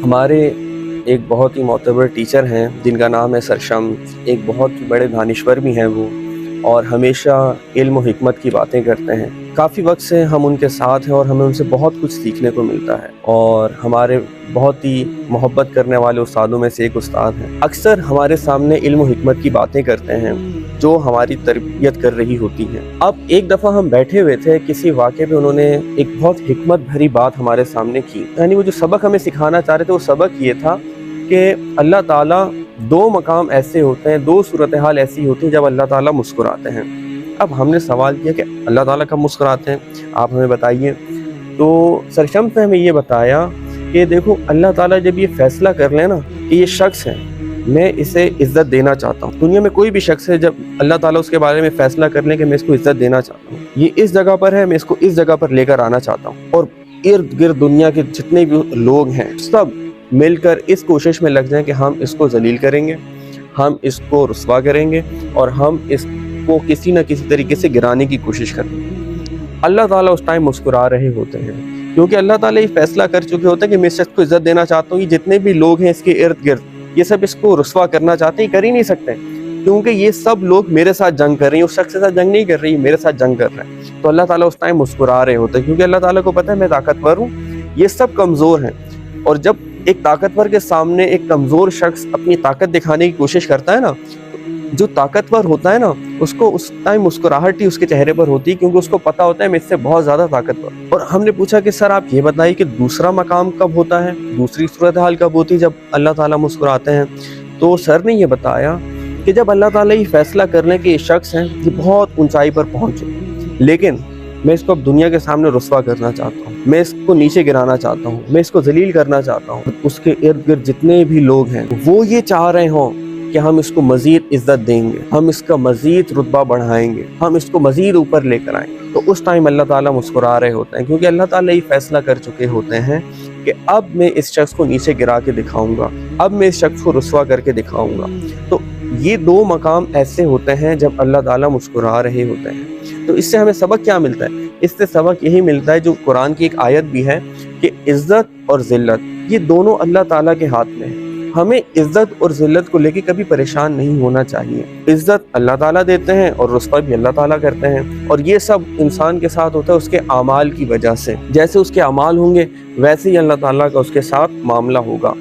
ہمارے ایک بہت ہی معتبر ٹیچر ہیں جن کا نام ہے سر شمس، ایک بہت بڑے دانشور بھی ہیں وہ، اور ہمیشہ علم و حکمت کی باتیں کرتے ہیں۔ کافی وقت سے ہم ان کے ساتھ ہیں اور ہمیں ان سے بہت کچھ سیکھنے کو ملتا ہے، اور ہمارے بہت ہی محبت کرنے والے استادوں میں سے ایک استاد ہیں۔ اکثر ہمارے سامنے علم و حکمت کی باتیں کرتے ہیں جو ہماری تربیت کر رہی ہوتی ہیں۔ اب ایک دفعہ ہم بیٹھے ہوئے تھے، کسی واقعے پہ انہوں نے ایک بہت حکمت بھری بات ہمارے سامنے کی، یعنی وہ جو سبق ہمیں سکھانا چاہ رہے تھے وہ سبق یہ تھا کہ اللہ تعالیٰ دو مقام ایسے ہوتے ہیں، دو صورتحال ایسی ہوتی ہیں جب اللہ تعالیٰ مسکراتے ہیں۔ اب ہم نے سوال کیا کہ اللہ تعالیٰ کب مسکراتے ہیں، آپ ہمیں بتائیے۔ تو سر شمس نے ہمیں یہ بتایا کہ دیکھو اللہ تعالیٰ جب یہ فیصلہ کر لیں نا کہ یہ شخص ہے، میں اسے عزت دینا چاہتا ہوں، دنیا میں کوئی بھی شخص ہے، جب اللہ تعالیٰ اس کے بارے میں فیصلہ کر لیں کہ میں اس کو عزت دینا چاہتا ہوں، یہ اس جگہ پر ہے، میں اس کو اس جگہ پر لے کر آنا چاہتا ہوں، اور ارد گرد دنیا کے جتنے بھی لوگ ہیں سب مل کر اس کوشش میں لگ جائیں کہ ہم اس کو ذلیل کریں گے، ہم اس کو رسوا کریں گے، اور ہم اس کو کسی نہ کسی طریقے سے گرانے کی کوشش کریں گے۔ اللہ تعالیٰ اس ٹائم مسکرا رہے ہوتے ہیں، کیونکہ اللہ تعالیٰ یہ فیصلہ کر چکے ہوتے ہیں کہ میں اس شخص کو عزت دینا چاہتا ہوں، یہ جتنے بھی لوگ ہیں اس کے ارد گرد یہ سب اس کو رسوا کرنا چاہتے ہیں، کر ہی نہیں سکتے، کیونکہ یہ سب لوگ میرے ساتھ جنگ کر رہے ہیں، اس شخص کے ساتھ جنگ نہیں کر رہی، میرے ساتھ جنگ کر رہے ہیں۔ تو اللہ تعالیٰ اس ٹائم مسکرا رہے ہوتے ہیں، کیونکہ اللہ تعالیٰ کو پتہ ہے میں طاقتور ہوں، یہ سب کمزور ہیں، اور جب ایک طاقتور کے سامنے ایک کمزور شخص اپنی طاقت دکھانے کی کوشش کرتا ہے نا، جو طاقتور ہوتا ہے نا اس کو اس ٹائم مسکراہٹ ہی اس کے چہرے پر ہوتی ہے، کیونکہ اس کو پتا ہوتا ہے میں اس سے بہت زیادہ طاقتور۔ اور ہم نے پوچھا کہ سر آپ یہ بتائیے کہ دوسرا مقام کب ہوتا ہے، دوسری صورتحال کب ہوتی ہے جب اللہ تعالیٰ مسکراتے ہیں؟ تو سر نے یہ بتایا کہ جب اللہ تعالیٰ یہ فیصلہ کر لیں کہ یہ شخص ہیں یہ بہت اونچائی پر پہنچ چکے، لیکن میں اس کو اب دنیا کے سامنے رسوا کرنا چاہتا ہوں، میں اس کو نیچے گرانا چاہتا ہوں، میں اس کو ذلیل کرنا چاہتا ہوں، اس کے ارد گرد جتنے بھی لوگ ہیں وہ یہ چاہ رہے ہوں کہ ہم اس کو مزید عزت دیں گے، ہم اس کا مزید رتبہ بڑھائیں گے، ہم اس کو مزید اوپر لے کر آئیں گے، تو اس ٹائم اللہ تعالیٰ مسکرا رہے ہوتے ہیں، کیونکہ اللہ تعالیٰ یہ فیصلہ کر چکے ہوتے ہیں کہ اب میں اس شخص کو نیچے گرا کے دکھاؤں گا، اب میں اس شخص کو رسوا کر کے دکھاؤں گا۔ تو یہ دو مقام ایسے ہوتے ہیں جب اللہ تعالیٰ مسکرا رہے ہوتے ہیں۔ تو اس سے ہمیں سبق کیا ملتا ہے؟ اس سے سبق یہی ملتا ہے جو قرآن کی ایک آیت بھی ہے کہ عزت اور ذلت یہ دونوں اللہ تعالیٰ کے ہاتھ میں ہیں۔ ہمیں عزت اور ذلت کو لے کے کبھی پریشان نہیں ہونا چاہیے۔ عزت اللہ تعالیٰ دیتے ہیں اور رسوا بھی اللہ تعالیٰ کرتے ہیں، اور یہ سب انسان کے ساتھ ہوتا ہے اس کے اعمال کی وجہ سے، جیسے اس کے اعمال ہوں گے ویسے ہی اللہ تعالیٰ کا اس کے ساتھ معاملہ ہوگا۔